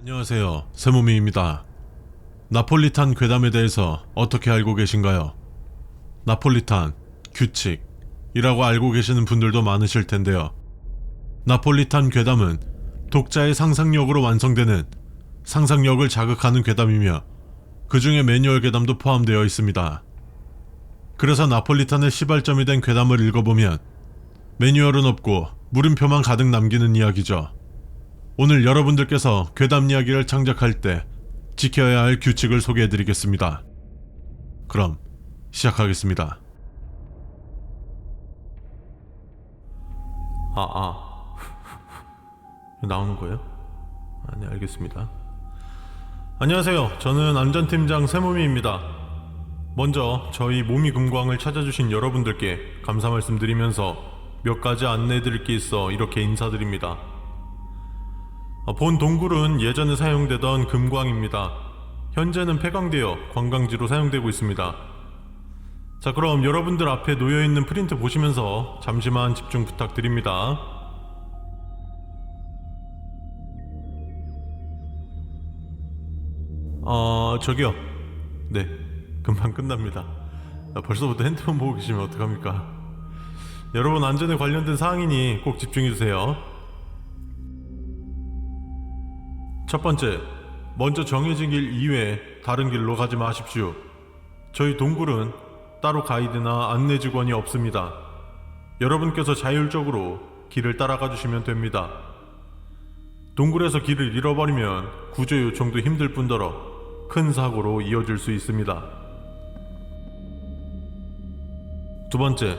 안녕하세요, 세모미입니다. 나폴리탄 괴담에 대해서 어떻게 알고 계신가요? 나폴리탄, 규칙이라고 알고 계시는 분들도 많으실 텐데요. 나폴리탄 괴담은 독자의 상상력으로 완성되는 상상력을 자극하는 괴담이며 그 중에 매뉴얼 괴담도 포함되어 있습니다. 그래서 나폴리탄의 시발점이 된 괴담을 읽어보면 매뉴얼은 없고 물음표만 가득 남기는 이야기죠. 오늘 여러분들께서 괴담 이야기를 창작할 때 지켜야 할 규칙을 소개해드리겠습니다. 그럼 시작하겠습니다. 나오는 거예요? 네, 알겠습니다. 안녕하세요. 저는 안전팀장 세모미입니다. 먼저 저희 몸이 금광을 찾아주신 여러분들께 감사 말씀드리면서 몇 가지 안내해드릴 게 있어 이렇게 인사드립니다. 본 동굴은 예전에 사용되던 금광입니다. 현재는 폐광되어 관광지로 사용되고 있습니다. 자, 그럼 여러분들 앞에 놓여있는 프린트 보시면서 잠시만 집중 부탁드립니다. 저기요. 네, 금방 끝납니다. 벌써부터 핸드폰 보고 계시면 어떡합니까? 여러분 안전에 관련된 사항이니 꼭 집중해주세요. 첫 번째, 먼저 정해진 길 이외에 다른 길로 가지 마십시오. 저희 동굴은 따로 가이드나 안내 직원이 없습니다. 여러분께서 자율적으로 길을 따라가 주시면 됩니다. 동굴에서 길을 잃어버리면 구조 요청도 힘들 뿐더러 큰 사고로 이어질 수 있습니다. 두 번째,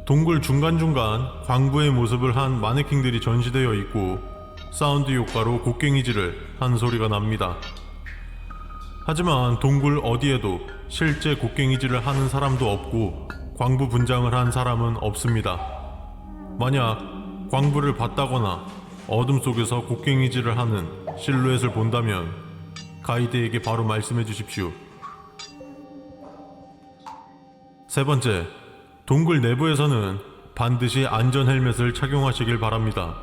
동굴 중간중간 광부의 모습을 한 마네킹들이 전시되어 있고 사운드 효과로 곡괭이질을 한 소리가 납니다. 하지만 동굴 어디에도 실제 곡괭이질을 하는 사람도 없고 광부 분장을 한 사람은 없습니다. 만약 광부를 봤다거나 어둠 속에서 곡괭이질을 하는 실루엣을 본다면 가이드에게 바로 말씀해 주십시오. 세 번째, 동굴 내부에서는 반드시 안전 헬멧을 착용하시길 바랍니다.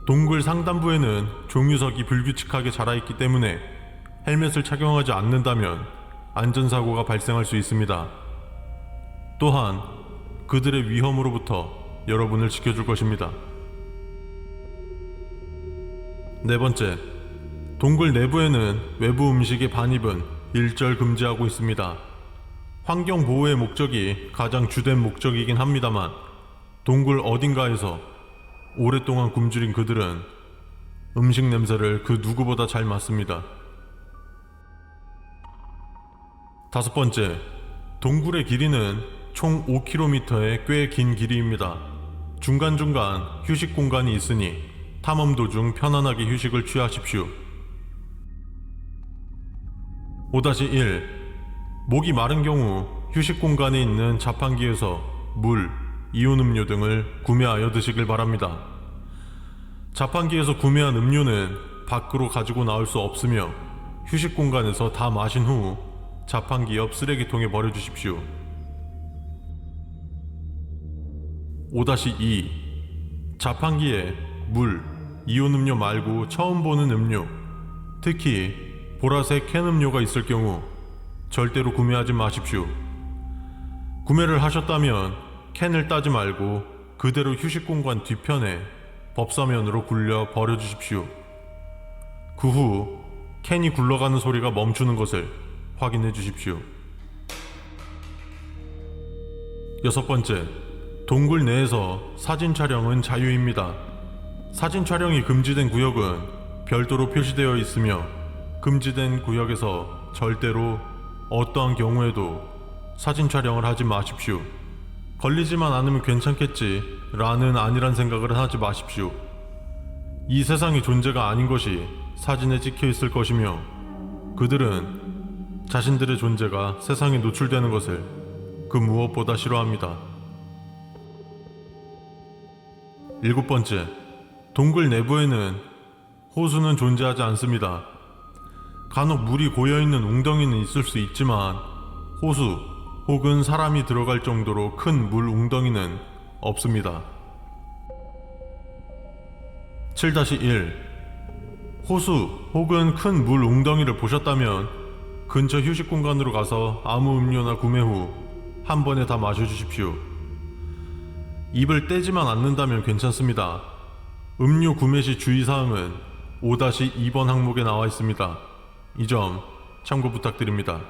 동굴 상단부에는 종유석이 불규칙하게 자라있기 때문에 헬멧을 착용하지 않는다면 안전사고가 발생할 수 있습니다. 또한 그들의 위험으로부터 여러분을 지켜줄 것입니다. 네 번째, 동굴 내부에는 외부 음식의 반입은 일절 금지하고 있습니다. 환경보호의 목적이 가장 주된 목적이긴 합니다만 동굴 어딘가에서 오랫동안 굶주린 그들은 음식 냄새를 그 누구보다 잘 맡습니다. 다섯 번째, 동굴의 길이는 총 5km의 꽤 긴 길이입니다. 중간중간 휴식 공간이 있으니 탐험 도중 편안하게 휴식을 취하십시오. 5-1. 목이 마른 경우 휴식 공간에 있는 자판기에서 물, 이온 음료 등을 구매하여 드시길 바랍니다. 자판기에서 구매한 음료는 밖으로 가지고 나올 수 없으며 휴식 공간에서 다 마신 후 자판기 옆 쓰레기통에 버려주십시오. 5-2. 자판기에 물, 이온 음료 말고 처음 보는 음료, 특히 보라색 캔 음료가 있을 경우 절대로 구매하지 마십시오. 구매를 하셨다면 캔을 따지 말고 그대로 휴식 공간 뒤편에 법사면으로 굴려 버려주십시오. 그 후 캔이 굴러가는 소리가 멈추는 것을 확인해 주십시오. 여섯 번째, 동굴 내에서 사진 촬영은 자유입니다. 사진 촬영이 금지된 구역은 별도로 표시되어 있으며 금지된 구역에서 절대로 어떠한 경우에도 사진 촬영을 하지 마십시오. 걸리지만 않으면 괜찮겠지 라는 안일한 생각을 하지 마십시오. 이 세상의 존재가 아닌 것이 사진에 찍혀 있을 것이며 그들은 자신들의 존재가 세상에 노출되는 것을 그 무엇보다 싫어합니다. 일곱 번째, 동굴 내부에는 호수는 존재하지 않습니다. 간혹 물이 고여있는 웅덩이는 있을 수 있지만 호수 혹은 사람이 들어갈 정도로 큰 물 웅덩이는 없습니다. 7-1. 호수 혹은 큰 물 웅덩이를 보셨다면 근처 휴식 공간으로 가서 아무 음료나 구매 후 한 번에 다 마셔주십시오. 입을 떼지만 않는다면 괜찮습니다. 음료 구매 시 주의사항은 5-2번 항목에 나와 있습니다. 이 점 참고 부탁드립니다.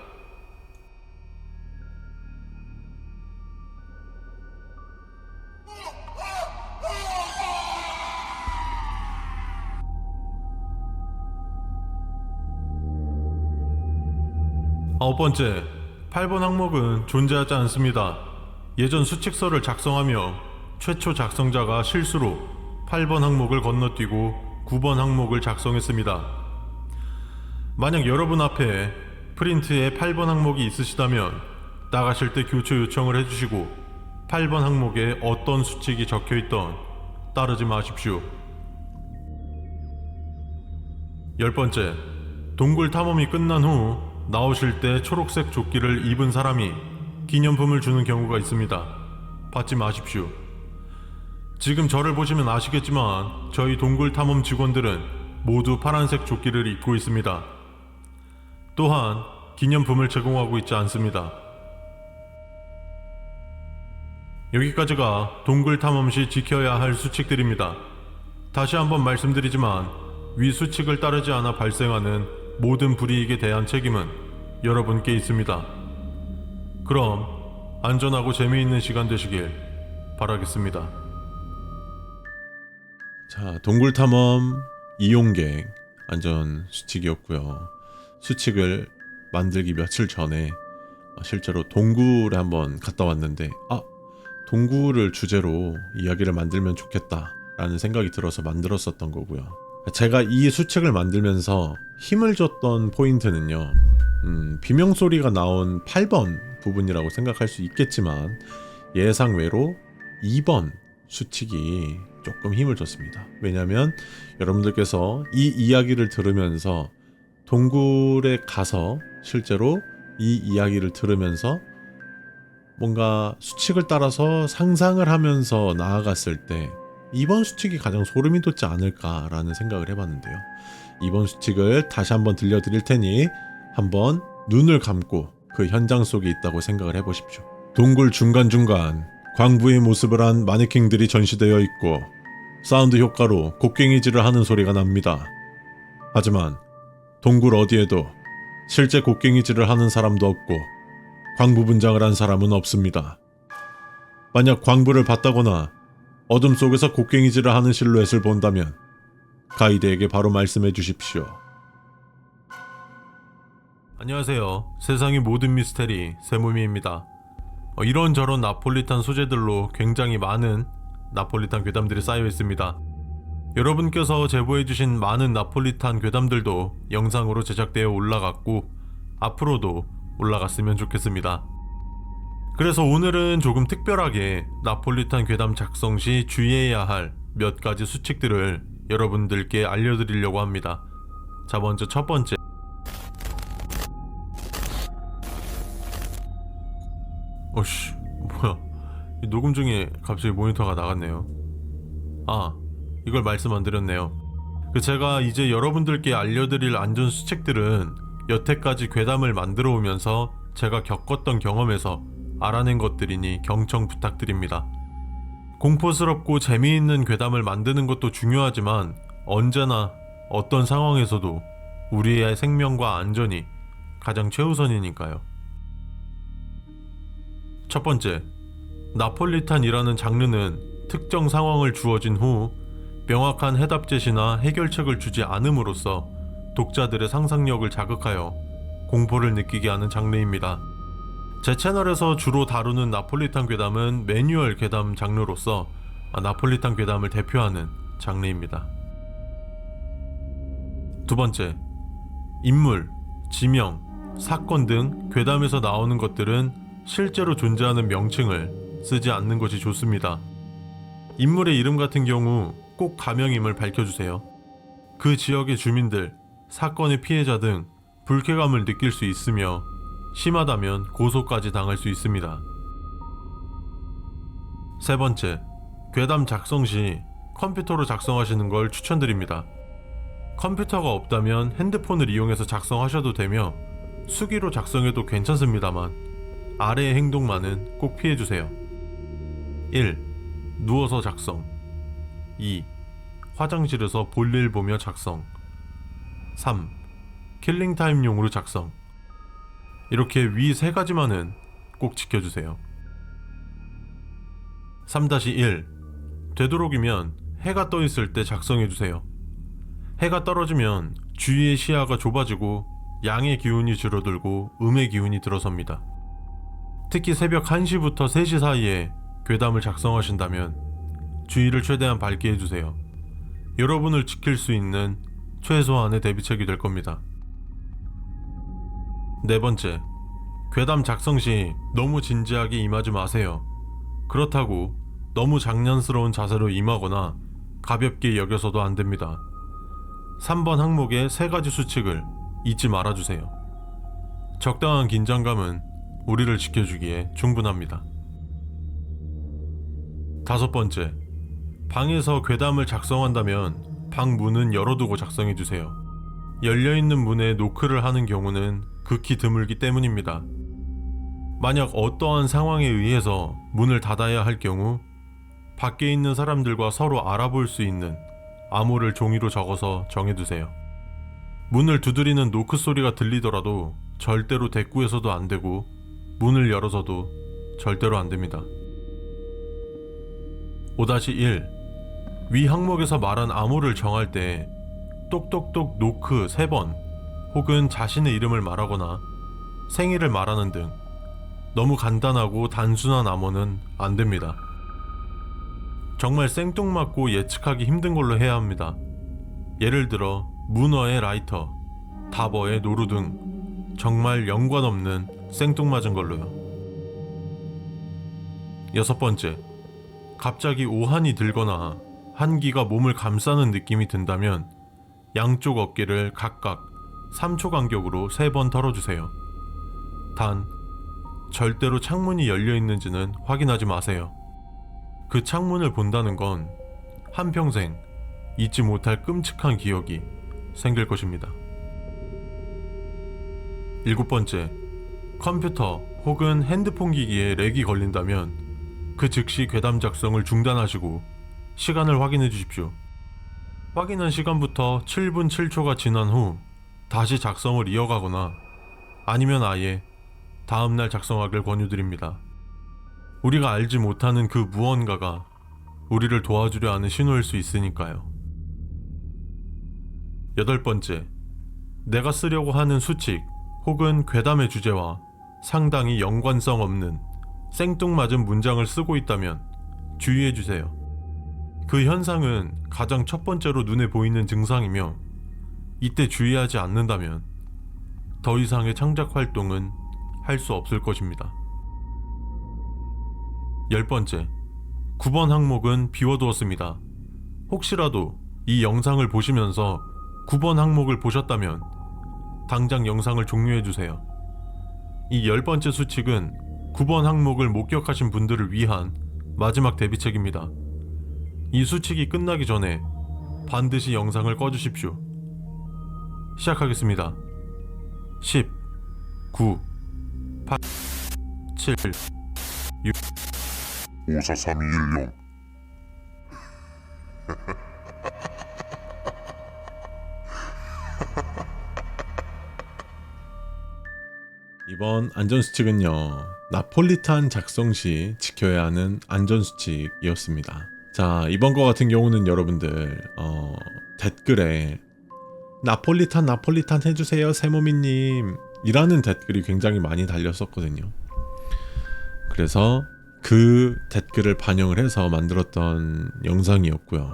아홉 번째, 8번 항목은 존재하지 않습니다. 예전 수칙서를 작성하며 최초 작성자가 실수로 8번 항목을 건너뛰고 9번 항목을 작성했습니다. 만약 여러분 앞에 프린트에 8번 항목이 있으시다면 나가실 때 교체 요청을 해주시고 8번 항목에 어떤 수칙이 적혀있던 따르지 마십시오. 10번째, 동굴 탐험이 끝난 후 나오실 때 초록색 조끼를 입은 사람이 기념품을 주는 경우가 있습니다. 받지 마십시오. 지금 저를 보시면 아시겠지만 저희 동굴 탐험 직원들은 모두 파란색 조끼를 입고 있습니다. 또한 기념품을 제공하고 있지 않습니다. 여기까지가 동굴 탐험 시 지켜야 할 수칙들입니다. 다시 한번 말씀드리지만 위 수칙을 따르지 않아 발생하는 모든 불이익에 대한 책임은 여러분께 있습니다. 그럼 안전하고 재미있는 시간 되시길 바라겠습니다. 자, 동굴 탐험 이용객 안전 수칙이었고요. 수칙을 만들기 며칠 전에 실제로 동굴에 한번 갔다 왔는데 동굴을 주제로 이야기를 만들면 좋겠다 라는 생각이 들어서 만들었었던 거고요. 제가 이 수칙을 만들면서 힘을 줬던 포인트는요, 비명소리가 나온 8번 부분이라고 생각할 수 있겠지만 예상외로 2번 수칙이 조금 힘을 줬습니다. 왜냐하면 여러분들께서 이 이야기를 들으면서 동굴에 가서 실제로 이 이야기를 들으면서 뭔가 수칙을 따라서 상상을 하면서 나아갔을 때 2번 수칙이 가장 소름이 돋지 않을까라는 생각을 해봤는데요. 2번 수칙을 다시 한번 들려드릴 테니 한번 눈을 감고 그 현장 속에 있다고 생각을 해보십시오. 동굴 중간중간 광부의 모습을 한 마네킹들이 전시되어 있고 사운드 효과로 곡괭이질을 하는 소리가 납니다. 하지만 동굴 어디에도 실제 곡괭이질을 하는 사람도 없고 광부 분장을 한 사람은 없습니다. 만약 광부를 봤다거나 어둠 속에서 곡괭이질을 하는 실루엣을 본다면 가이드에게 바로 말씀해 주십시오. 안녕하세요. 세상의 모든 미스테리 세무미입니다. 이런저런 나폴리탄 소재들로 굉장히 많은 나폴리탄 괴담들이 쌓여 있습니다. 여러분께서 제보해주신 많은 나폴리탄 괴담들도 영상으로 제작되어 올라갔고 앞으로도 올라갔으면 좋겠습니다. 그래서 오늘은 조금 특별하게 나폴리탄 괴담 작성 시 주의해야 할 몇 가지 수칙들을 여러분들께 알려드리려고 합니다. 자, 먼저 첫 번째, 어씨 뭐야, 녹음 중에 갑자기 모니터가 나갔네요. 이걸 말씀 안 드렸네요. 제가 이제 여러분들께 알려드릴 안전 수칙들은 여태까지 괴담을 만들어 오면서 제가 겪었던 경험에서 알아낸 것들이니 경청 부탁드립니다. 공포스럽고 재미있는 괴담을 만드는 것도 중요하지만 언제나 어떤 상황에서도 우리의 생명과 안전이 가장 최우선이니까요. 첫 번째, 나폴리탄이라는 장르는 특정 상황을 주어진 후 명확한 해답 제시나 해결책을 주지 않음으로써 독자들의 상상력을 자극하여 공포를 느끼게 하는 장르입니다. 제 채널에서 주로 다루는 나폴리탄 괴담은 매뉴얼 괴담 장르로서 나폴리탄 괴담을 대표하는 장르입니다. 두 번째, 인물, 지명, 사건 등 괴담에서 나오는 것들은 실제로 존재하는 명칭을 쓰지 않는 것이 좋습니다. 인물의 이름 같은 경우 꼭 가명임을 밝혀주세요. 그 지역의 주민들, 사건의 피해자 등 불쾌감을 느낄 수 있으며 심하다면 고소까지 당할 수 있습니다. 세 번째, 괴담 작성 시 컴퓨터로 작성하시는 걸 추천드립니다. 컴퓨터가 없다면 핸드폰을 이용해서 작성하셔도 되며 수기로 작성해도 괜찮습니다만 아래의 행동만은 꼭 피해주세요. 1. 누워서 작성. 2. 화장실에서 볼일 보며 작성. 3. 킬링타임용으로 작성. 이렇게 위 3가지만은 꼭 지켜주세요. 3-1. 되도록이면 해가 떠 있을 때 작성해주세요. 해가 떨어지면 주위의 시야가 좁아지고 양의 기운이 줄어들고 음의 기운이 들어섭니다. 특히 새벽 1시부터 3시 사이에 괴담을 작성하신다면 주위를 최대한 밝게 해주세요. 여러분을 지킬 수 있는 최소한의 대비책이 될 겁니다. 4번째, 괴담 작성 시 너무 진지하게 임하지 마세요. 그렇다고 너무 장난스러운 자세로 임하거나 가볍게 여겨서도 안 됩니다. 3번 항목의 3가지 수칙을 잊지 말아주세요. 적당한 긴장감은 우리를 지켜주기에 충분합니다. 5번째, 방에서 괴담을 작성한다면 방 문은 열어두고 작성해주세요. 열려있는 문에 노크를 하는 경우는 극히 드물기 때문입니다. 만약 어떠한 상황에 의해서 문을 닫아야 할 경우 밖에 있는 사람들과 서로 알아볼 수 있는 암호를 종이로 적어서 정해두세요. 문을 두드리는 노크 소리가 들리더라도 절대로 대꾸해서도 안 되고 문을 열어서도 절대로 안 됩니다. 5-1. 위 항목에서 말한 암호를 정할 때 똑똑똑 노크 3번 혹은 자신의 이름을 말하거나 생일을 말하는 등 너무 간단하고 단순한 암호는 안 됩니다. 정말 생뚱맞고 예측하기 힘든 걸로 해야 합니다. 예를 들어 문어의 라이터, 다버의 노루 등 정말 연관없는 생뚱맞은 걸로요. 6번째, 갑자기 오한이 들거나 한기가 몸을 감싸는 느낌이 든다면 양쪽 어깨를 각각 3초 간격으로 3번 털어주세요. 단, 절대로 창문이 열려있는지는 확인하지 마세요. 그 창문을 본다는 건 한평생 잊지 못할 끔찍한 기억이 생길 것입니다. 7번째, 컴퓨터 혹은 핸드폰 기기에 렉이 걸린다면 그 즉시 괴담 작성을 중단하시고 시간을 확인해 주십시오. 확인한 시간부터 7분 7초가 지난 후 다시 작성을 이어가거나 아니면 아예 다음날 작성하길 권유드립니다. 우리가 알지 못하는 그 무언가가 우리를 도와주려 하는 신호일 수 있으니까요. 8번째, 내가 쓰려고 하는 수칙 혹은 괴담의 주제와 상당히 연관성 없는 생뚱맞은 문장을 쓰고 있다면 주의해주세요. 그 현상은 가장 첫 번째로 눈에 보이는 증상이며 이때 주의하지 않는다면 더 이상의 창작 활동은 할 수 없을 것입니다. 10번째, 9번 항목은 비워두었습니다. 혹시라도 이 영상을 보시면서 9번 항목을 보셨다면 당장 영상을 종료해주세요. 이 10번째 수칙은 9번 항목을 목격하신 분들을 위한 마지막 대비책입니다. 이 수칙이 끝나기 전에 반드시 영상을 꺼주십시오. 시작하겠습니다. 10, 9, 8, 7, 6, 5, 4, 3, 2, 1, 0. 이번 안전수칙은요, 나폴리탄 작성 시 지켜야 하는 안전수칙이었습니다. 자, 이번 거 같은 경우는 여러분들 댓글에 나폴리탄 해주세요 세모미님 이라는 댓글이 굉장히 많이 달렸었거든요. 그래서 그 댓글을 반영을 해서 만들었던 영상이었고요.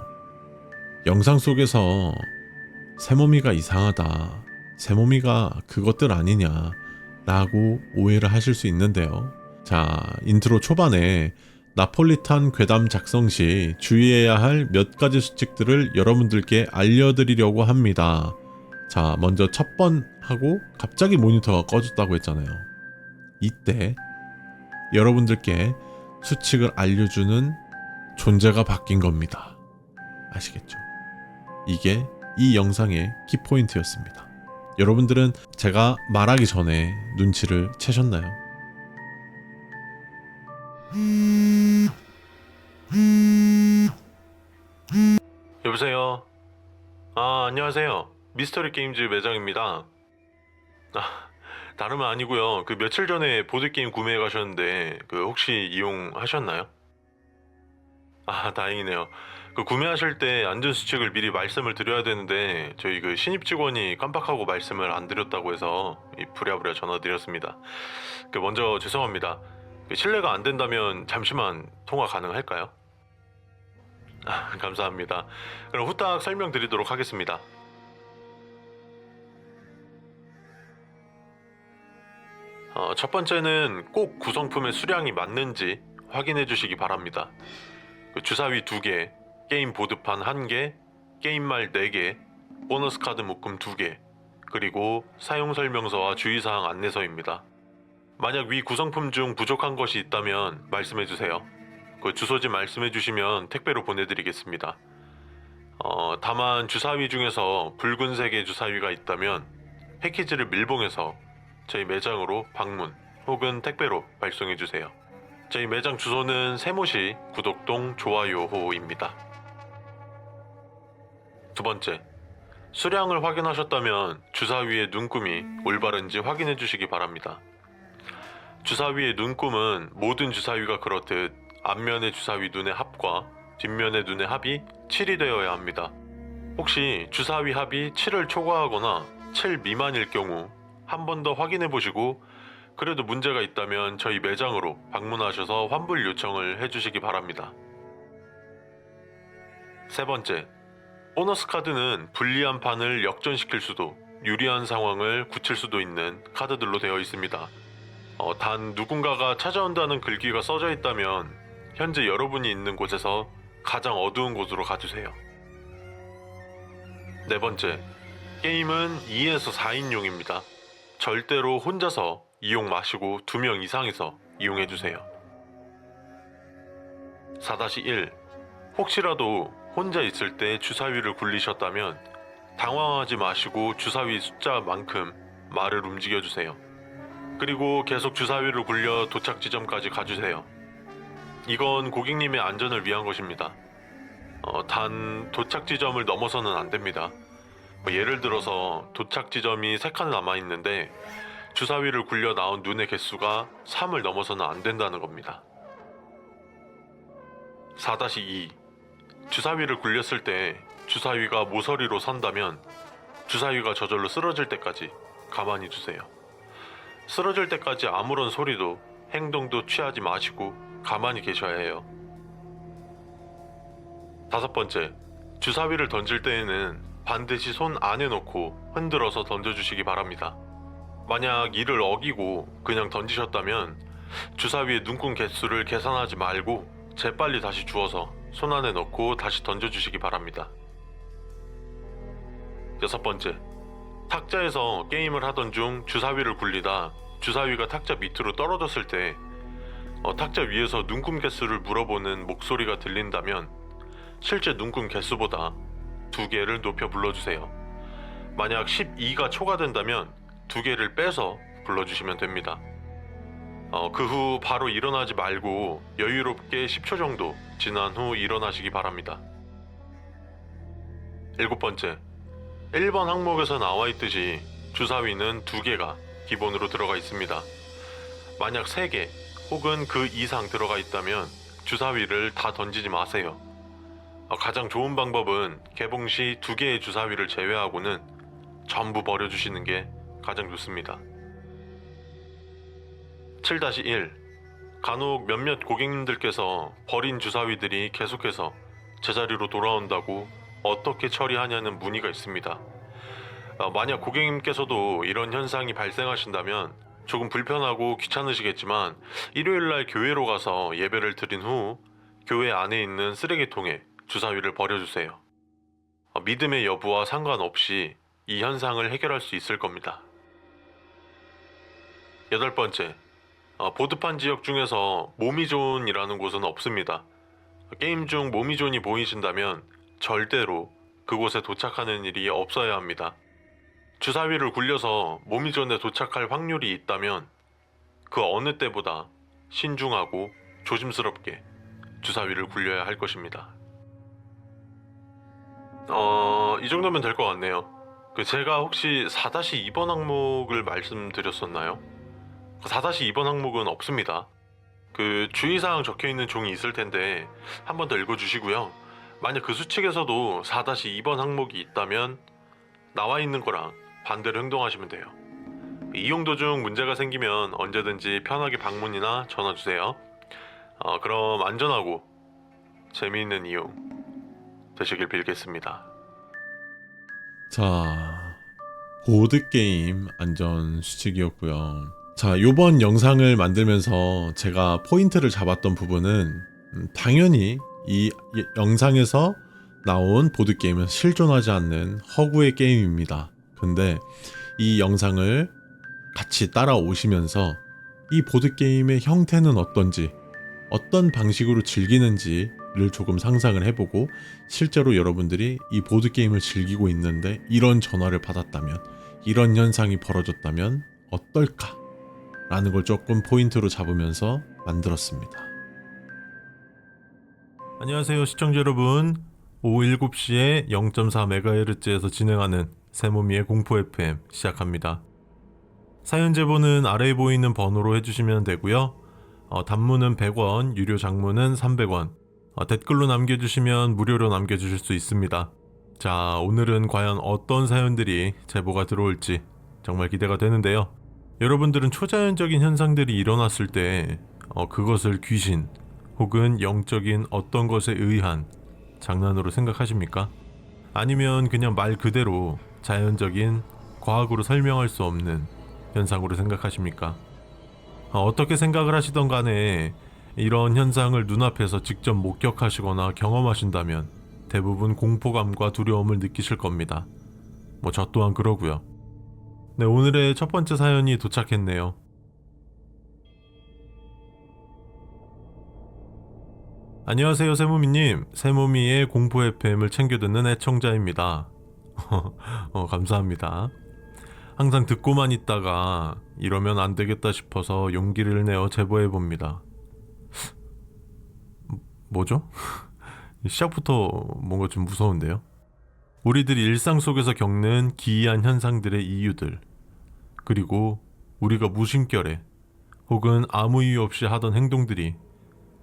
영상 속에서 세모미가 이상하다, 세모미가 그것들 아니냐 라고 오해를 하실 수 있는데요. 자, 인트로 초반에 나폴리탄 괴담 작성 시 주의해야 할 몇 가지 수칙들을 여러분들께 알려드리려고 합니다. 자, 먼저 첫 번 하고 갑자기 모니터가 꺼졌다고 했잖아요. 이때 여러분들께 수칙을 알려주는 존재가 바뀐 겁니다. 아시겠죠? 이게 이 영상의 키포인트였습니다. 여러분들은 제가 말하기 전에 눈치를 채셨나요? 여보세요? 안녕하세요. 미스터리 게임즈 매장입니다. 다름은 아니고요. 그 며칠 전에 보드게임 구매해 가셨는데 그 혹시 이용하셨나요? 다행이네요. 그 구매하실 때 안전수칙을 미리 말씀을 드려야 되는데 저희 그 신입 직원이 깜빡하고 말씀을 안 드렸다고 해서 부랴부랴 전화드렸습니다. 그 먼저 죄송합니다. 그 실례가 안 된다면 잠시만 통화 가능할까요? 감사합니다. 그럼 후딱 설명드리도록 하겠습니다. 첫 번째는 꼭 구성품의 수량이 맞는지 확인해 주시기 바랍니다. 그 주사위 2개, 게임 보드판 1개, 게임말 4개, 보너스 카드 묶음 2개, 그리고 사용설명서와 주의사항 안내서입니다. 만약 위 구성품 중 부족한 것이 있다면 말씀해 주세요. 그 주소지 말씀해 주시면 택배로 보내드리겠습니다. 다만 주사위 중에서 붉은색의 주사위가 있다면 패키지를 밀봉해서 저희 매장으로 방문 혹은 택배로 발송해 주세요. 저희 매장 주소는 세무시 구덕동 좋아요호입니다. 두 번째, 수량을 확인하셨다면 주사위의 눈금이 올바른지 확인해 주시기 바랍니다. 주사위의 눈금은 모든 주사위가 그렇듯 앞면의 주사위 눈의 합과 뒷면의 눈의 합이 7이 되어야 합니다. 혹시 주사위 합이 7을 초과하거나 7 미만일 경우 한 번 더 확인해 보시고 그래도 문제가 있다면 저희 매장으로 방문하셔서 환불 요청을 해주시기 바랍니다. 세 번째, 보너스 카드는 불리한 판을 역전시킬 수도 유리한 상황을 굳힐 수도 있는 카드들로 되어 있습니다. 단 누군가가 찾아온다는 글귀가 써져 있다면 현재 여러분이 있는 곳에서 가장 어두운 곳으로 가주세요. 네 번째, 게임은 2에서 4인용입니다. 절대로 혼자서 이용 마시고 2명 이상이서 이용해주세요. 4-1. 혹시라도 혼자 있을 때 주사위를 굴리셨다면 당황하지 마시고 주사위 숫자만큼 말을 움직여주세요. 그리고 계속 주사위를 굴려 도착 지점까지 가주세요. 이건 고객님의 안전을 위한 것입니다. 단 도착 지점을 넘어서는 안 됩니다. 예를 들어서 도착 지점이 3칸 남아있는데 주사위를 굴려 나온 눈의 개수가 3을 넘어서는 안 된다는 겁니다. 4-2. 주사위를 굴렸을 때 주사위가 모서리로 선다면 주사위가 저절로 쓰러질 때까지 가만히 두세요. 쓰러질 때까지 아무런 소리도 행동도 취하지 마시고 가만히 계셔야 해요. 5번째, 주사위를 던질 때에는 반드시 손 안에 넣고 흔들어서 던져주시기 바랍니다. 만약 이를 어기고 그냥 던지셨다면 주사위의 눈금 개수를 계산하지 말고 재빨리 다시 주워서 손 안에 넣고 다시 던져주시기 바랍니다. 6번째, 탁자에서 게임을 하던 중 주사위를 굴리다 주사위가 탁자 밑으로 떨어졌을 때 탁자 위에서 눈금 개수를 물어보는 목소리가 들린다면 실제 눈금 개수보다 2개를 높여 불러주세요. 만약 12가 초과된다면 2개를 빼서 불러주시면 됩니다. 그 후 바로 일어나지 말고 여유롭게 10초 정도 지난 후 일어나시기 바랍니다. 7번째, 1번 항목에서 나와 있듯이 주사위는 2개가 기본으로 들어가 있습니다. 만약 3개 혹은 그 이상 들어가 있다면 주사위를 다 던지지 마세요. 가장 좋은 방법은 개봉 시 2개의 주사위를 제외하고는 전부 버려주시는 게 가장 좋습니다. 7-1. 간혹 몇몇 고객님들께서 버린 주사위들이 계속해서 제자리로 돌아온다고 어떻게 처리하냐는 문의가 있습니다. 만약 고객님께서도 이런 현상이 발생하신다면 조금 불편하고 귀찮으시겠지만 일요일날 교회로 가서 예배를 드린 후 교회 안에 있는 쓰레기통에 주사위를 버려주세요. 믿음의 여부와 상관없이 이 현상을 해결할 수 있을 겁니다. 8번째, 보드판 지역 중에서 모미존이라는 곳은 없습니다. 게임 중 모미존이 보이신다면 절대로 그곳에 도착하는 일이 없어야 합니다. 주사위를 굴려서 몸이 전에 도착할 확률이 있다면 그 어느 때보다 신중하고 조심스럽게 주사위를 굴려야 할 것입니다. 이 정도면 될 것 같네요. 제가 혹시 4-2번 항목을 말씀드렸었나요? 4-2번 항목은 없습니다. 주의사항 적혀있는 종이 있을 텐데 한 번 더 읽어주시고요. 만약 그 수칙에서도 4-2번 항목이 있다면 나와 있는 거랑 반대로 행동하시면 돼요. 이용 도중 문제가 생기면 언제든지 편하게 방문이나 전화 주세요. 그럼 안전하고 재미있는 이용 되시길 빌겠습니다. 자, 보드게임 안전수칙이었고요. 자, 요번 영상을 만들면서 제가 포인트를 잡았던 부분은 당연히 이 영상에서 나온 보드게임은 실존하지 않는 허구의 게임입니다. 근데 이 영상을 같이 따라오시면서 이 보드게임의 형태는 어떤지, 어떤 방식으로 즐기는지를 조금 상상을 해보고 실제로 여러분들이 이 보드게임을 즐기고 있는데 이런 전화를 받았다면, 이런 현상이 벌어졌다면 어떨까? 라는 걸 조금 포인트로 잡으면서 만들었습니다. 안녕하세요 시청자 여러분. 오후 7시에 0.4MHz에서 진행하는 세모미의 공포 FM 시작합니다. 사연 제보는 아래에 보이는 번호로 해주시면 되고요. 단문은 100원, 유료 장문은 300원. 댓글로 남겨주시면 무료로 남겨주실 수 있습니다. 자, 오늘은 과연 어떤 사연들이 제보가 들어올지 정말 기대가 되는데요. 여러분들은 초자연적인 현상들이 일어났을 때 그것을 귀신 혹은 영적인 어떤 것에 의한 장난으로 생각하십니까? 아니면 그냥 말 그대로 자연적인 과학으로 설명할 수 없는 현상으로 생각하십니까? 어떻게 생각을 하시던 간에 이런 현상을 눈앞에서 직접 목격하시거나 경험하신다면 대부분 공포감과 두려움을 느끼실 겁니다. 저 또한 그러고요. 네, 오늘의 첫 번째 사연이 도착했네요. 안녕하세요 세모미님. 세모미의 공포 FM을 챙겨 듣는 애청자입니다. 감사합니다. 항상 듣고만 있다가 이러면 안 되겠다 싶어서 용기를 내어 제보해봅니다. 뭐죠? 시작부터 뭔가 좀 무서운데요? 우리들이 일상 속에서 겪는 기이한 현상들의 이유들, 그리고 우리가 무심결에 혹은 아무 이유 없이 하던 행동들이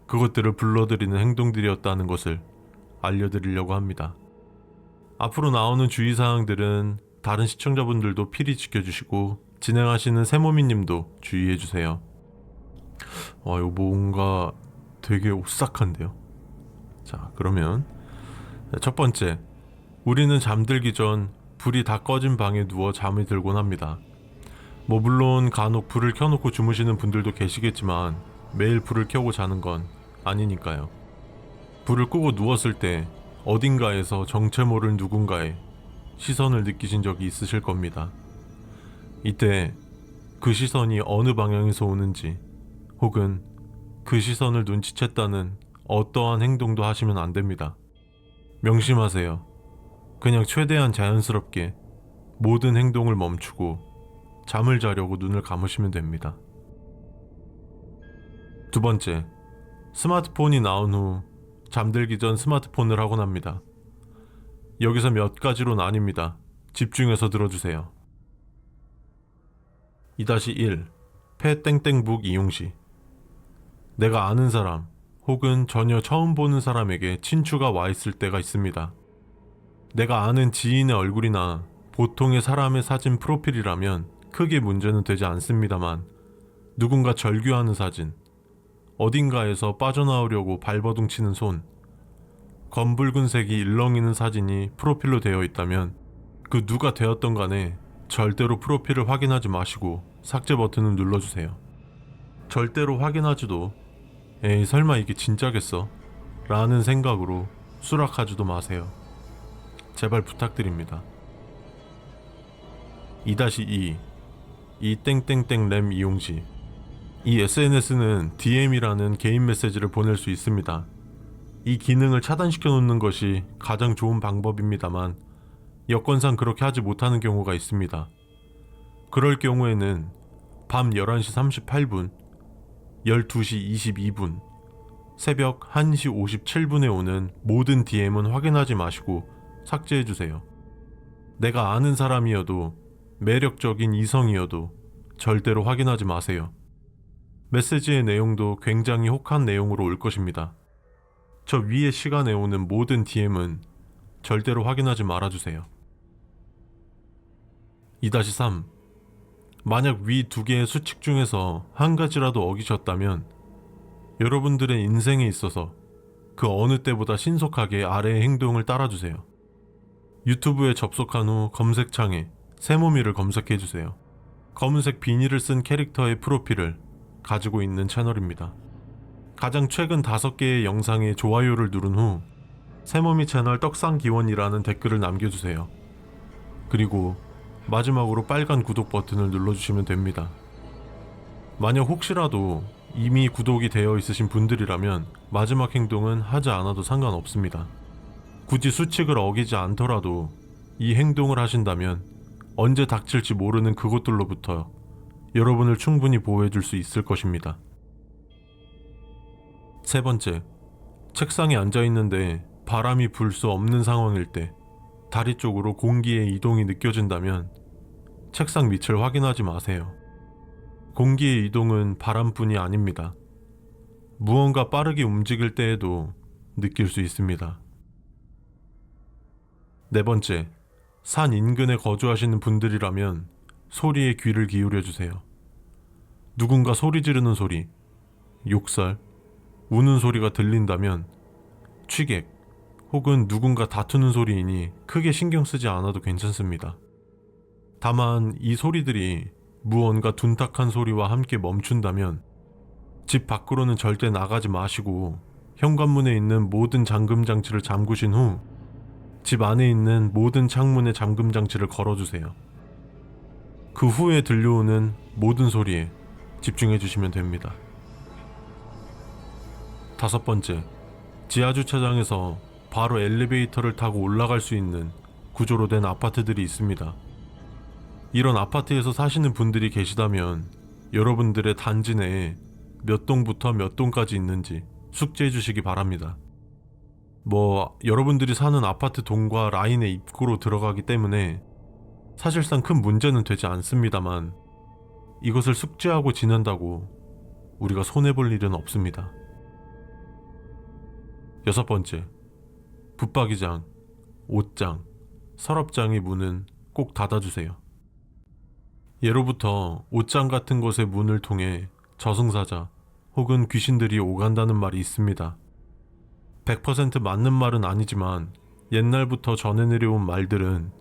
그것들을 불러들이는 행동들이었다는 것을 알려드리려고 합니다. 앞으로 나오는 주의사항들은 다른 시청자분들도 필히 지켜주시고 진행하시는 세모미님도 주의해주세요. 이거 뭔가 되게 오싹한데요. 자, 그러면 첫 번째, 우리는 잠들기 전 불이 다 꺼진 방에 누워 잠이 들곤 합니다. 물론 간혹 불을 켜놓고 주무시는 분들도 계시겠지만 매일 불을 켜고 자는 건 아니니까요. 불을 끄고 누웠을 때 어딘가에서 정체 모를 누군가의 시선을 느끼신 적이 있으실 겁니다. 이때 그 시선이 어느 방향에서 오는지 혹은 그 시선을 눈치챘다는 어떠한 행동도 하시면 안 됩니다. 명심하세요. 그냥 최대한 자연스럽게 모든 행동을 멈추고 잠을 자려고 눈을 감으시면 됩니다. 두 번째, 스마트폰이 나온 후 잠들기 전 스마트폰을 하곤 합니다. 여기서 몇 가지로 나뉩니다. 집중해서 들어주세요. 2-1 패땡땡북 이용시. 내가 아는 사람 혹은 전혀 처음 보는 사람에게 친추가 와 있을 때가 있습니다. 내가 아는 지인의 얼굴이나 보통의 사람의 사진 프로필이라면 크게 문제는 되지 않습니다만 누군가 절규하는 사진, 어딘가에서 빠져나오려고 발버둥 치는 손, 검붉은 색이 일렁이는 사진이 프로필로 되어 있다면 그 누가 되었던 간에 절대로 프로필을 확인하지 마시고 삭제 버튼을 눌러주세요. 절대로 확인하지도 에이 설마 이게 진짜겠어? 라는 생각으로 수락하지도 마세요. 제발 부탁드립니다. 2-2 이 땡땡땡 램 이용시. 이 SNS는 DM이라는 개인 메시지를 보낼 수 있습니다. 이 기능을 차단시켜 놓는 것이 가장 좋은 방법입니다만 여건상 그렇게 하지 못하는 경우가 있습니다. 그럴 경우에는 밤 11시 38분, 12시 22분, 새벽 1시 57분에 오는 모든 DM은 확인하지 마시고 삭제해주세요. 내가 아는 사람이어도 매력적인 이성이어도 절대로 확인하지 마세요. 메시지의 내용도 굉장히 혹한 내용으로 올 것입니다. 저 위의 시간에 오는 모든 DM은 절대로 확인하지 말아주세요. 2-3. 만약 위 두 개의 수칙 중에서 한 가지라도 어기셨다면 여러분들의 인생에 있어서 그 어느 때보다 신속하게 아래의 행동을 따라주세요. 유튜브에 접속한 후 검색창에 세모미를 검색해주세요. 검은색 비닐을 쓴 캐릭터의 프로필을 가지고 있는 채널입니다. 가장 최근 5개의 영상에 좋아요를 누른 후 세모미 채널 떡상기원이라는 댓글을 남겨주세요. 그리고 마지막으로 빨간 구독 버튼을 눌러주시면 됩니다. 만약 혹시라도 이미 구독이 되어 있으신 분들이라면 마지막 행동은 하지 않아도 상관없습니다. 굳이 수칙을 어기지 않더라도 이 행동을 하신다면 언제 닥칠지 모르는 그것들로부터 여러분을 충분히 보호해줄 수 있을 것입니다. 3번째, 책상에 앉아있는데 바람이 불 수 없는 상황일 때 다리 쪽으로 공기의 이동이 느껴진다면 책상 밑을 확인하지 마세요. 공기의 이동은 바람뿐이 아닙니다. 무언가 빠르게 움직일 때에도 느낄 수 있습니다. 4번째, 산 인근에 거주하시는 분들이라면 소리에 귀를 기울여주세요. 누군가 소리 지르는 소리, 욕설, 우는 소리가 들린다면 취객 혹은 누군가 다투는 소리이니 크게 신경 쓰지 않아도 괜찮습니다. 다만 이 소리들이 무언가 둔탁한 소리와 함께 멈춘다면 집 밖으로는 절대 나가지 마시고 현관문에 있는 모든 잠금 장치를 잠그신 후 집 안에 있는 모든 창문의 잠금 장치를 걸어주세요. 그 후에 들려오는 모든 소리에 집중해 주시면 됩니다. 5번째, 지하주차장에서 바로 엘리베이터를 타고 올라갈 수 있는 구조로 된 아파트들이 있습니다. 이런 아파트에서 사시는 분들이 계시다면 여러분들의 단지 내에 몇 동부터 몇 동까지 있는지 숙지해 주시기 바랍니다. 여러분들이 사는 아파트 동과 라인의 입구로 들어가기 때문에 사실상 큰 문제는 되지 않습니다만 이것을 숙지하고 지낸다고 우리가 손해볼 일은 없습니다. 6번째, 붙박이장, 옷장, 서랍장의 문은 꼭 닫아주세요. 예로부터 옷장 같은 곳의 문을 통해 저승사자 혹은 귀신들이 오간다는 말이 있습니다. 100% 맞는 말은 아니지만 옛날부터 전해 내려온 말들은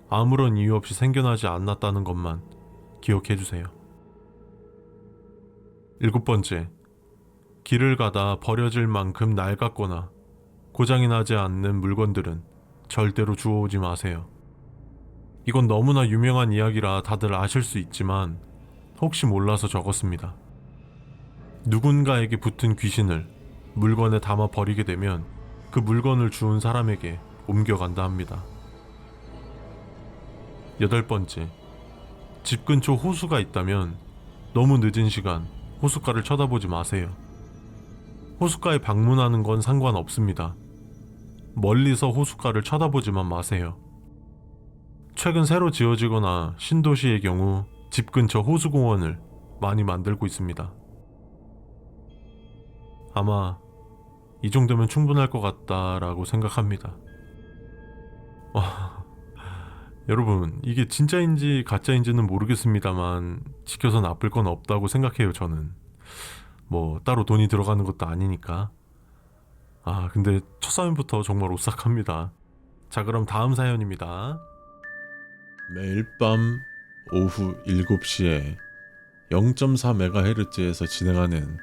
아무런 이유 없이 생겨나지 않았다는 것만 기억해주세요. 7번째, 길을 가다 버려질 만큼 낡았거나 고장이 나지 않는 물건들은 절대로 주워오지 마세요. 이건 너무나 유명한 이야기라 다들 아실 수 있지만 혹시 몰라서 적었습니다. 누군가에게 붙은 귀신을 물건에 담아 버리게 되면 그 물건을 주운 사람에게 옮겨간다 합니다. 8번째, 집 근처 호수가 있다면 너무 늦은 시간 호숫가를 쳐다보지 마세요. 호숫가에 방문하는 건 상관없습니다. 멀리서 호숫가를 쳐다보지만 마세요. 최근 새로 지어지거나 신도시의 경우 집 근처 호수공원을 많이 만들고 있습니다. 아마 이 정도면 충분할 것 같다라고 생각합니다. 여러분, 이게 진짜인지 가짜인지는 모르겠습니다만 지켜서 나쁠 건 없다고 생각해요. 저는 따로 돈이 들어가는 것도 아니니까. 근데 첫 사연부터 정말 오싹합니다. 자, 그럼 다음 사연입니다. 매일 밤 오후 7시에 0.4MHz에서 진행하는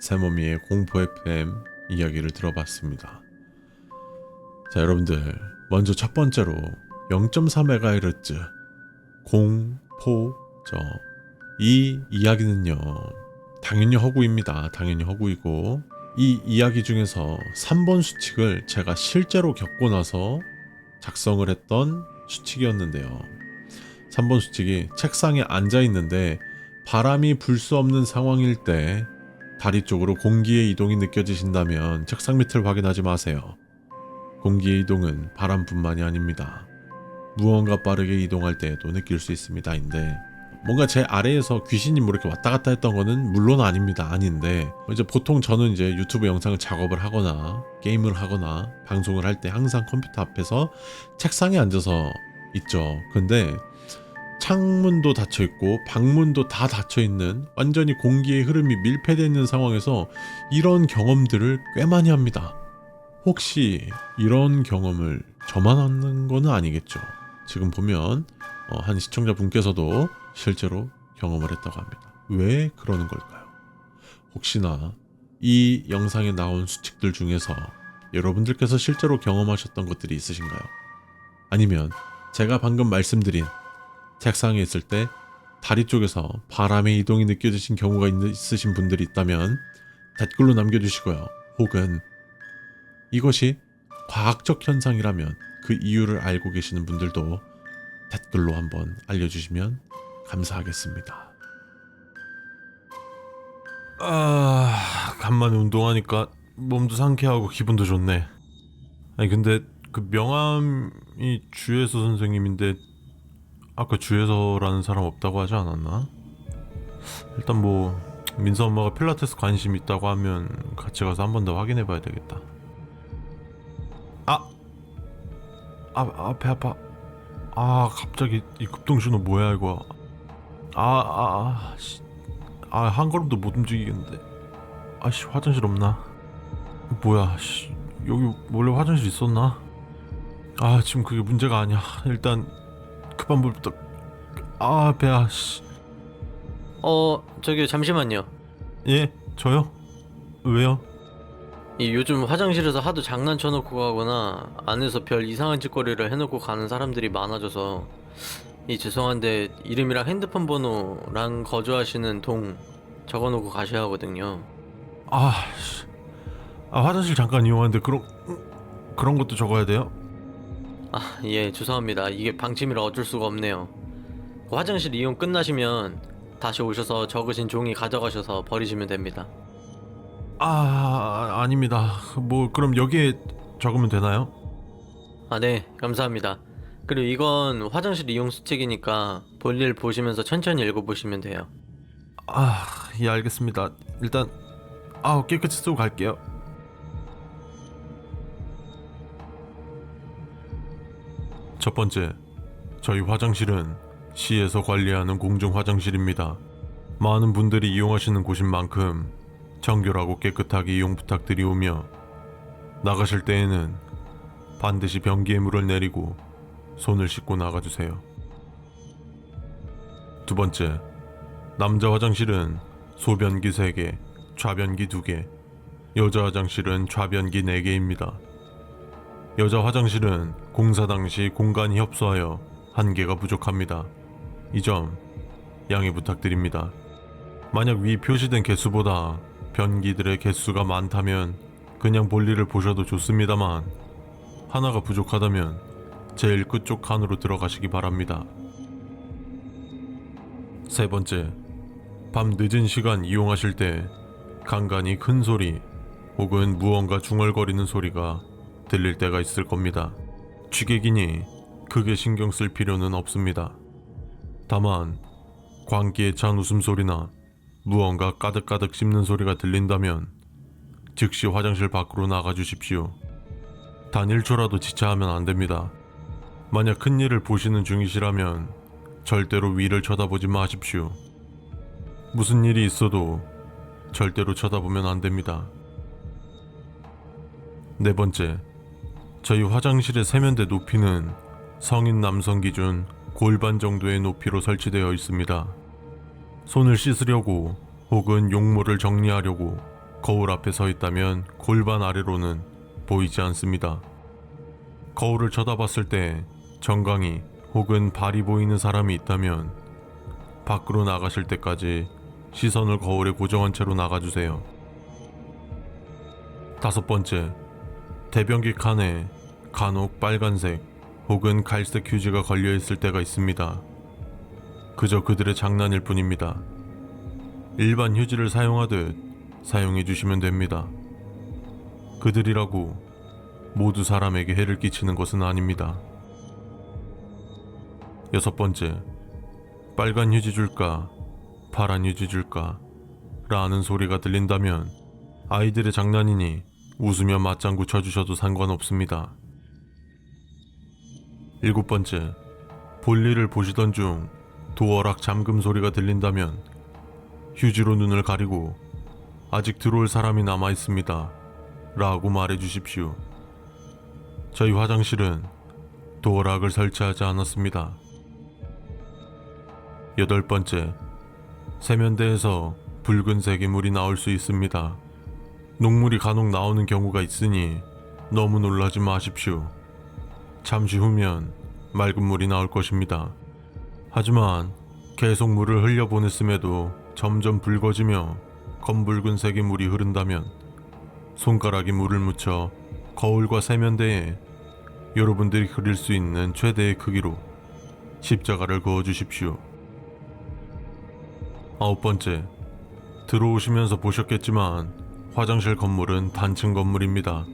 세모미의 공포 FM 이야기를 들어봤습니다. 자, 여러분들, 먼저 첫 번째로 0.4MHz 공포죠. 이 이야기는요, 당연히 허구입니다. 당연히 허구이고 이 이야기 중에서 3번 수칙을 제가 실제로 겪고 나서 작성을 했던 수칙이었는데요. 3번 수칙이 책상에 앉아 있는데 바람이 불 수 없는 상황일 때 다리 쪽으로 공기의 이동이 느껴지신다면 책상 밑을 확인하지 마세요. 공기의 이동은 바람뿐만이 아닙니다. 무언가 빠르게 이동할 때에도 느낄 수 있습니다인데, 뭔가 제 아래에서 귀신이 뭐 이렇게 왔다 갔다 했던 거는 물론 아닌데, 이제 보통 저는 이제 유튜브 영상을 작업을 하거나 게임을 하거나 방송을 할 때 항상 컴퓨터 앞에서 책상에 앉아서 있죠. 근데 창문도 닫혀 있고 방문도 다 닫혀 있는, 완전히 공기의 흐름이 밀폐되어 있는 상황에서 이런 경험들을 꽤 많이 합니다. 혹시 이런 경험을 저만 하는 거는 아니겠죠? 지금 보면 한 시청자분께서도 실제로 경험을 했다고 합니다. 왜 그러는 걸까요? 혹시나 이 영상에 나온 수칙들 중에서 여러분들께서 실제로 경험하셨던 것들이 있으신가요? 아니면 제가 방금 말씀드린 책상에 있을 때 다리 쪽에서 바람의 이동이 느껴지신 경우가 있으신 분들이 있다면 댓글로 남겨주시고요. 혹은 이것이 과학적 현상이라면 그 이유를 알고 계시는 분들도 댓글로 한번 알려주시면 감사하겠습니다. 간만에 운동하니까 몸도 상쾌하고 기분도 좋네. 아니 근데 그 명함이 주혜서 선생님인데 아까 주혜서라는 사람 없다고 하지 않았나? 일단 뭐 민서 엄마가 필라테스 관심 있다고 하면 같이 가서 한 번 더 확인해 봐야 되겠다. 배 아파. 갑자기 이 급통신호 뭐야 이거. 한 걸음도 못 움직이겠는데. 화장실 없나? 뭐야, 여기 원래 화장실 있었나? 지금 그게 문제가 아니야. 일단 급한 불부터. 배야. 저기 잠시만요. 예, 저요? 왜요? 요즘 화장실에서 하도 장난쳐놓고 가거나 안에서 별 이상한 짓거리를 해놓고 가는 사람들이 많아져서 죄송한데 이름이랑 핸드폰 번호랑 거주하시는 동 적어놓고 가셔야 하거든요. 화장실 잠깐 이용하는데 그런 것도 적어야 돼요? 예, 죄송합니다. 이게 방침이라 어쩔 수가 없네요. 화장실 이용 끝나시면 다시 오셔서 적으신 종이 가져가셔서 버리시면 됩니다. 아닙니다. 뭐 그럼 여기에 적으면 되나요? 네, 감사합니다. 그리고 이건 화장실 이용 수칙이니까 볼일 보시면서 천천히 읽어보시면 돼요. 예, 알겠습니다. 일단 깨끗이 쓰고 갈게요. 첫 번째, 저희 화장실은 시에서 관리하는 공중 화장실입니다. 많은 분들이 이용하시는 곳인 만큼 정결하고 깨끗하게 이용 부탁드리오며, 나가실 때에는 반드시 변기에 물을 내리고 손을 씻고 나가주세요. 두 번째, 남자 화장실은 소변기 3개, 좌변기 2개, 여자 화장실은 좌변기 4개입니다. 여자 화장실은 공사 당시 공간이 협소하여 1개가 부족합니다. 이 점 양해 부탁드립니다. 만약 위 표시된 개수보다 변기들의 개수가 많다면 그냥 볼일을 보셔도 좋습니다만, 하나가 부족하다면 제일 끝쪽 칸으로 들어가시기 바랍니다. 세 번째, 밤 늦은 시간 이용하실 때 간간히 큰 소리 혹은 무언가 중얼거리는 소리가 들릴 때가 있을 겁니다. 취객이니 크게 신경 쓸 필요는 없습니다. 다만 광기에 찬 웃음소리나 무언가 까득까득 씹는 소리가 들린다면 즉시 화장실 밖으로 나가 주십시오. 단 1초라도 지체하면 안 됩니다. 만약 큰일을 보시는 중이시라면 절대로 위를 쳐다보지 마십시오. 무슨 일이 있어도 절대로 쳐다보면 안 됩니다. 네 번째, 저희 화장실의 세면대 높이는 성인 남성 기준 골반 정도의 높이로 설치되어 있습니다. 손을 씻으려고 혹은 용모를 정리하려고 거울 앞에 서 있다면 골반 아래로는 보이지 않습니다. 거울을 쳐다봤을 때 정강이 혹은 발이 보이는 사람이 있다면 밖으로 나가실 때까지 시선을 거울에 고정한 채로 나가주세요. 5번째, 대변기 칸에 간혹 빨간색 혹은 갈색 휴지가 걸려 있을 때가 있습니다. 그저 그들의 장난일 뿐입니다. 일반 휴지를 사용하듯 사용해 주시면 됩니다. 그들이라고 모두 사람에게 해를 끼치는 것은 아닙니다. 6번째, 빨간 휴지 줄까, 파란 휴지 줄까 라는 소리가 들린다면 아이들의 장난이니 웃으며 맞장구 쳐주셔도 상관없습니다. 7번째, 볼일을 보시던 중 도어락 잠금 소리가 들린다면 휴지로 눈을 가리고 아직 들어올 사람이 남아 있습니다 라고 말해 주십시오. 저희 화장실은 도어락을 설치하지 않았습니다. 8번째, 세면대에서 붉은색의 물이 나올 수 있습니다. 녹물이 간혹 나오는 경우가 있으니 너무 놀라지 마십시오. 잠시 후면 맑은 물이 나올 것입니다. 하지만 계속 물을 흘려보냈음에도 점점 붉어지며 검붉은색의 물이 흐른다면 손가락에 물을 묻혀 거울과 세면대에 여러분들이 그릴 수 있는 최대의 크기로 십자가를 그어 주십시오. 9번째, 들어오시면서 보셨겠지만 화장실 건물은 단층 건물입니다.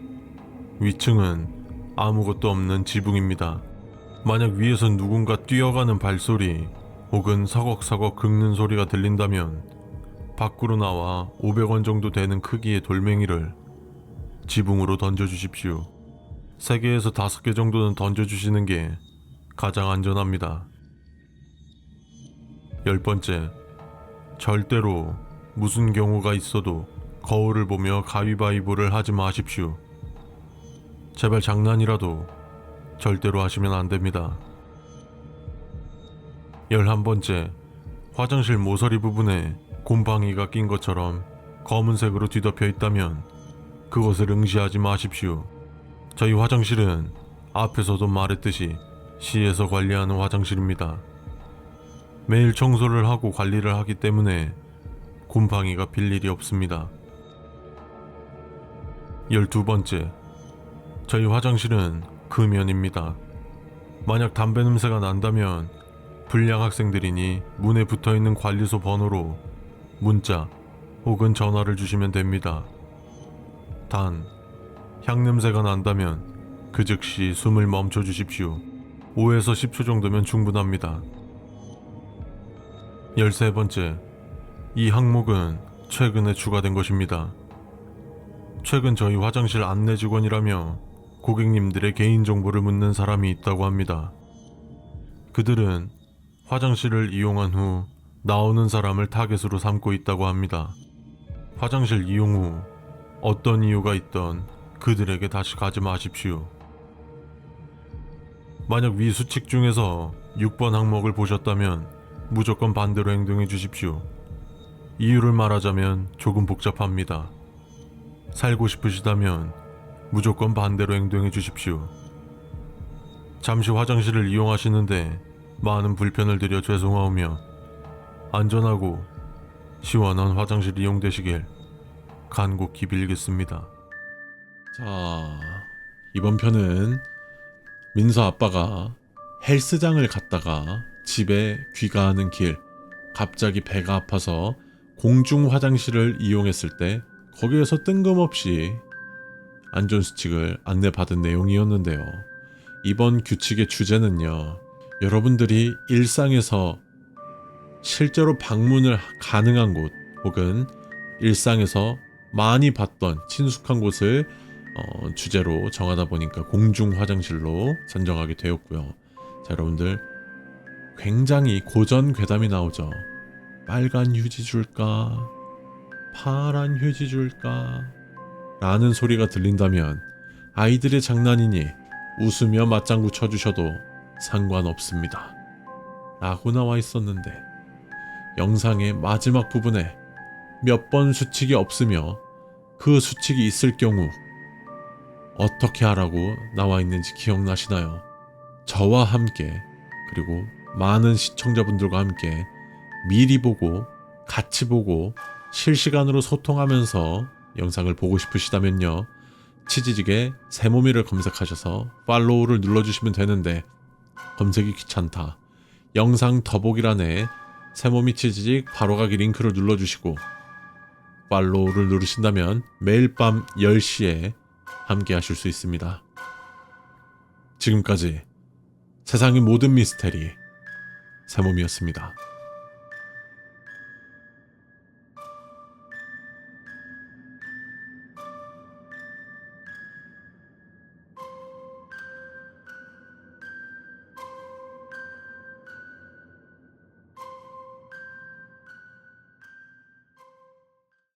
위층은 아무것도 없는 지붕입니다. 만약 위에서 누군가 뛰어가는 발소리 혹은 서걱서걱 긁는 소리가 들린다면 밖으로 나와 500원 정도 되는 크기의 돌멩이를 지붕으로 던져주십시오. 3개에서 5개 정도는 던져주시는 게 가장 안전합니다. 10번째, 절대로 무슨 경우가 있어도 거울을 보며 가위바위보를 하지 마십시오. 제발 장난이라도 절대로 하시면 안 됩니다. 11번째, 화장실 모서리 부분에 곰팡이가 낀 것처럼 검은색으로 뒤덮여 있다면 그것을 응시하지 마십시오. 저희 화장실은 앞에서도 말했듯이 시에서 관리하는 화장실입니다. 매일 청소를 하고 관리를 하기 때문에 곰팡이가 필 일이 없습니다. 12번째, 저희 화장실은 금연입니다. 만약 담배 냄새가 난다면 불량 학생들이니 문에 붙어있는 관리소 번호로 문자 혹은 전화를 주시면 됩니다. 단, 향냄새가 난다면 그 즉시 숨을 멈춰 주십시오. 5에서 10초 정도면 충분합니다. 13번째, 이 항목은 최근에 추가된 것입니다. 최근 저희 화장실 안내 직원이라며 고객님들의 개인정보를 묻는 사람이 있다고 합니다. 그들은 화장실을 이용한 후 나오는 사람을 타겟으로 삼고 있다고 합니다. 화장실 이용 후 어떤 이유가 있던 그들에게 다시 가지 마십시오. 만약 위 수칙 중에서 6번 항목을 보셨다면 무조건 반대로 행동해 주십시오. 이유를 말하자면 조금 복잡합니다. 살고 싶으시다면 무조건 반대로 행동해 주십시오. 잠시 화장실을 이용하시는데 많은 불편을 드려 죄송하오며 안전하고 시원한 화장실 이용되시길 간곡히 빌겠습니다. 자, 이번 편은 민서 아빠가 헬스장을 갔다가 집에 귀가하는 길, 갑자기 배가 아파서 공중 화장실을 이용했을 때 거기에서 뜬금없이 안전수칙을 안내받은 내용이었는데요. 이번 규칙의 주제는요, 여러분들이 일상에서 실제로 방문을 가능한 곳 혹은 일상에서 많이 봤던 친숙한 곳을 주제로 정하다 보니까 공중 화장실로 선정하게 되었고요. 자, 여러분들 굉장히 고전 괴담이 나오죠. 빨간 휴지 줄까? 파란 휴지 줄까? 라는 소리가 들린다면 아이들의 장난이니 웃으며 맞장구 쳐주셔도 상관없습니다. 라고 나와 있었는데 영상의 마지막 부분에 몇 번 수칙이 없으며 그 수칙이 있을 경우 어떻게 하라고 나와 있는지 기억나시나요? 저와 함께 그리고 많은 시청자분들과 함께 미리 보고 같이 보고 실시간으로 소통하면서 영상을 보고 싶으시다면요, 치즈직에 세모미를 검색하셔서 팔로우를 눌러주시면 되는데 검색이 귀찮다. 영상 더보기란에 세모미 치즈직 바로가기 링크를 눌러주시고 팔로우를 누르신다면 매일 밤 10시에 함께 하실 수 있습니다. 지금까지 세상의 모든 미스테리 세모미였습니다.